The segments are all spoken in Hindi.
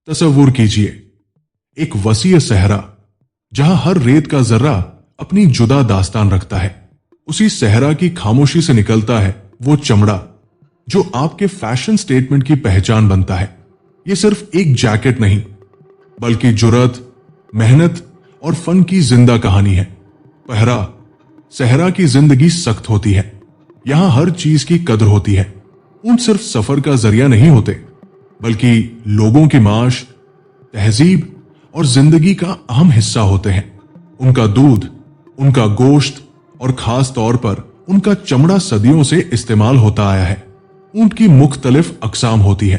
तसव्वुर कीजिए, एक वसीय सहरा जहां हर रेत का जर्रा अपनी जुदा दास्तान रखता है। उसी सहरा की खामोशी से निकलता है वो चमड़ा जो आपके फैशन स्टेटमेंट की पहचान बनता है। ये सिर्फ एक जैकेट नहीं, बल्कि जुर्रत, मेहनत और फन की जिंदा कहानी है। पहरा सहरा की जिंदगी सख्त होती है। यहां हर चीज की कद्र होती है। ऊंट सिर्फ सफर का जरिया नहीं होते, बल्कि लोगों की माश, तहजीब और जिंदगी का अहम हिस्सा होते हैं। उनका दूध, उनका गोश्त और खास तौर पर उनका चमड़ा सदियों से इस्तेमाल होता आया है। ऊंट की मुख्तलिफ अकसाम होती है।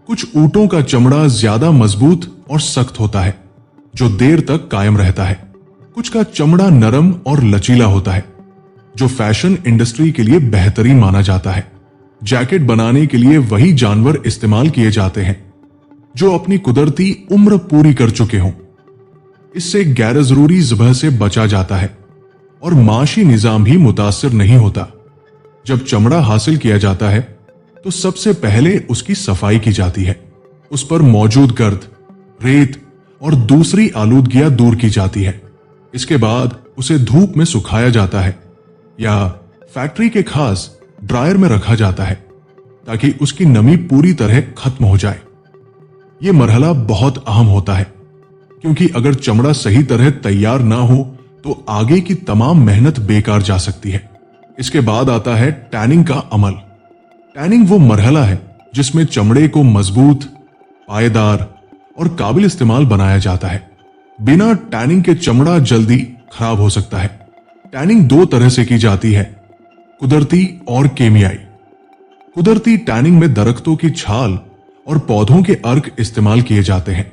कुछ ऊंटों का चमड़ा ज्यादा मजबूत और सख्त होता है, जो देर तक कायम रहता है। कुछ का चमड़ा नरम और लचीला होता है, जो फैशन इंडस्ट्री के लिए बेहतरीन माना जाता है। जैकेट बनाने के लिए वही जानवर इस्तेमाल किए जाते हैं जो अपनी कुदरती उम्र पूरी कर चुके हों। इससे गैर जरूरी ज़िबह से बचा जाता है और माशी निजाम भी मुतासिर नहीं होता। जब चमड़ा हासिल किया जाता है तो सबसे पहले उसकी सफाई की जाती है। उस पर मौजूद गर्द, रेत और दूसरी आलूदगियां दूर की जाती है। इसके बाद उसे धूप में सुखाया जाता है या फैक्ट्री के खास ड्रायर में रखा जाता है ताकि उसकी नमी पूरी तरह खत्म हो जाए। यह मरहला बहुत अहम होता है, क्योंकि अगर चमड़ा सही तरह तैयार ना हो तो आगे की तमाम मेहनत बेकार जा सकती है। इसके बाद आता है टैनिंग का अमल। टैनिंग वो मरहला है जिसमें चमड़े को मजबूत, पायदार और काबिल इस्तेमाल बनाया जाता है। बिना टैनिंग के चमड़ा जल्दी खराब हो सकता है। टैनिंग दो तरह से की जाती है, कुदरती और केमियाई। कुदरती टैनिंग में दरख्तों की छाल और पौधों के अर्क इस्तेमाल किए जाते हैं।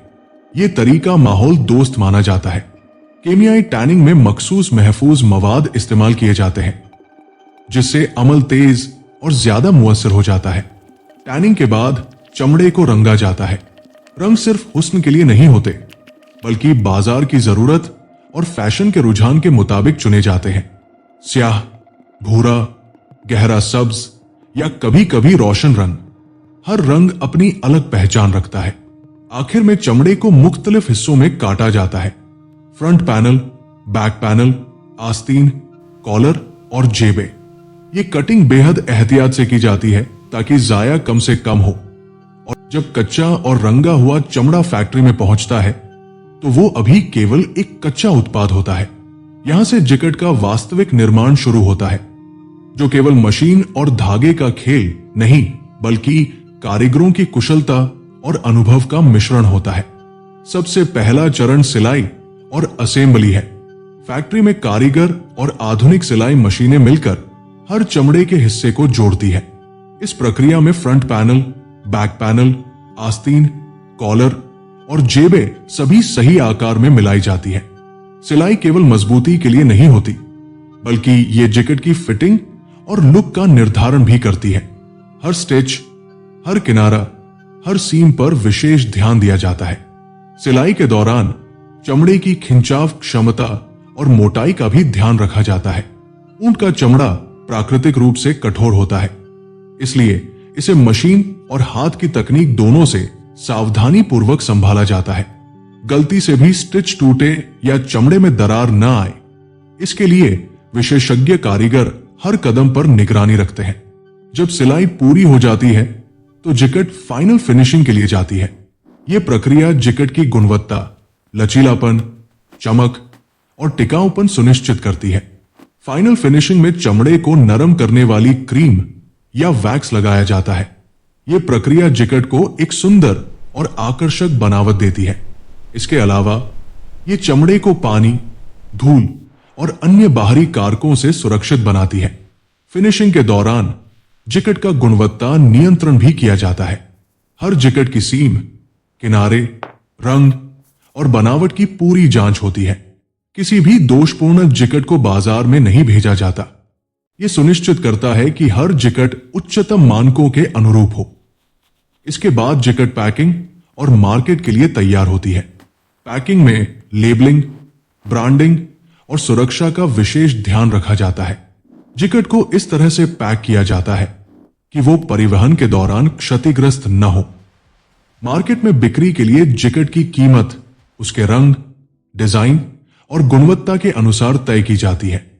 यह तरीका माहौल दोस्त माना जाता है। केमियाई टैनिंग में मखसूस महफूज मवाद इस्तेमाल किए जाते हैं, जिससे अमल तेज और ज्यादा मुअस्सर हो जाता है। टैनिंग के बाद चमड़े को रंगा जाता है। रंग सिर्फ हुस्न के लिए नहीं होते, बल्कि बाजार की जरूरत और फैशन के रुझान के मुताबिक चुने जाते हैं। स्याह, भूरा, गहरा सब्ज या कभी कभी रोशन रंग, हर रंग अपनी अलग पहचान रखता है। आखिर में चमड़े को मुख्तलिफ हिस्सों में काटा जाता है। फ्रंट पैनल, बैक पैनल, आस्तीन, कॉलर और जेबें। ये कटिंग बेहद एहतियात से की जाती है ताकि जाया कम से कम हो, और जब कच्चा और रंगा हुआ चमड़ा फैक्ट्री में पहुंचता है तो वो अभी केवल एक कच्चा उत्पाद होता है। यहां से जैकेट का वास्तविक निर्माण शुरू होता है, जो केवल मशीन और धागे का खेल नहीं, बल्कि कारीगरों की कुशलता और अनुभव का मिश्रण होता है। सबसे पहला चरण सिलाई और असेंबली है। फैक्ट्री में कारीगर और आधुनिक सिलाई मशीनें मिलकर हर चमड़े के हिस्से को जोड़ती है। इस प्रक्रिया में फ्रंट पैनल, बैक पैनल, आस्तीन, कॉलर और जेबें सभी सही आकार में मिलाई जाती है। सिलाई केवल मजबूती के लिए नहीं होती, बल्कि ये जैकेट की फिटिंग और लुक का निर्धारण भी करती है। हर स्टिच, हर किनारा, हर सीम पर विशेष ध्यान दिया जाता है। सिलाई के दौरान चमड़े की खिंचाव क्षमता और मोटाई का भी ध्यान रखा जाता है। ऊंट का चमड़ा प्राकृतिक रूप से कठोर होता है, इसलिए इसे मशीन और हाथ की तकनीक दोनों से सावधानी पूर्वक संभाला जाता है। गलती से भी स्टिच टूटे या चमड़े में दरार न आए, इसके लिए विशेषज्ञ कारीगर हर कदम पर निगरानी रखते हैं। जब सिलाई पूरी हो जाती है तो जैकेट फाइनल फिनिशिंग के लिए जाती है। यह प्रक्रिया जैकेट की गुणवत्ता, लचीलापन, चमक और टिकाऊपन सुनिश्चित करती है। फाइनल फिनिशिंग में चमड़े को नरम करने वाली क्रीम या वैक्स लगाया जाता है। यह प्रक्रिया जैकेट को एक सुंदर और आकर्षक बनावट देती है। इसके अलावा यह चमड़े को पानी, धूल और अन्य बाहरी कारकों से सुरक्षित बनाती है। फिनिशिंग के दौरान जैकेट का गुणवत्ता नियंत्रण भी किया जाता है। हर जैकेट की सीम, किनारे, रंग और बनावट की पूरी जांच होती है। किसी भी दोषपूर्ण जैकेट को बाजार में नहीं भेजा जाता। यह सुनिश्चित करता है कि हर जैकेट उच्चतम मानकों के अनुरूप हो। इसके बाद जैकेट पैकिंग और मार्केट के लिए तैयार होती है। पैकिंग में लेबलिंग, ब्रांडिंग और सुरक्षा का विशेष ध्यान रखा जाता है। जैकेट को इस तरह से पैक किया जाता है कि वो परिवहन के दौरान क्षतिग्रस्त न हो। मार्केट में बिक्री के लिए जैकेट की कीमत उसके रंग, डिजाइन और गुणवत्ता के अनुसार तय की जाती है।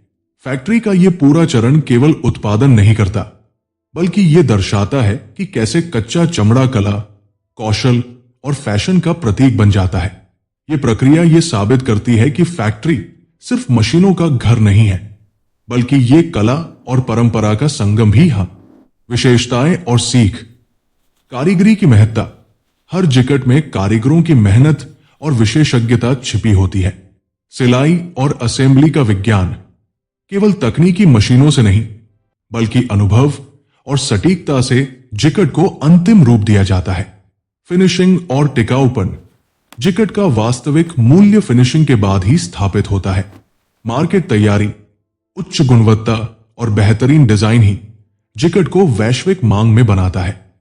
फैक्ट्री का यह पूरा चरण केवल उत्पादन नहीं करता, बल्कि यह दर्शाता है कि कैसे कच्चा चमड़ा कला, कौशल और फैशन का प्रतीक बन जाता है। यह प्रक्रिया यह साबित करती है कि फैक्ट्री सिर्फ मशीनों का घर नहीं है, बल्कि ये कला और परंपरा का संगम भी है। विशेषताएं और सीख। कारीगरी की महत्ता। हर जैकेट में कारीगरों की मेहनत और विशेषज्ञता छिपी होती है। सिलाई और असेंबली का विज्ञान। केवल तकनीकी मशीनों से नहीं, बल्कि अनुभव और सटीकता से जैकेट को अंतिम रूप दिया जाता है। फिनिशिंग और टिकाऊपन। जैकेट का वास्तविक मूल्य फिनिशिंग के बाद ही स्थापित होता है। मार्केट तैयारी। उच्च गुणवत्ता और बेहतरीन डिजाइन ही जैकेट को वैश्विक मांग में बनाता है।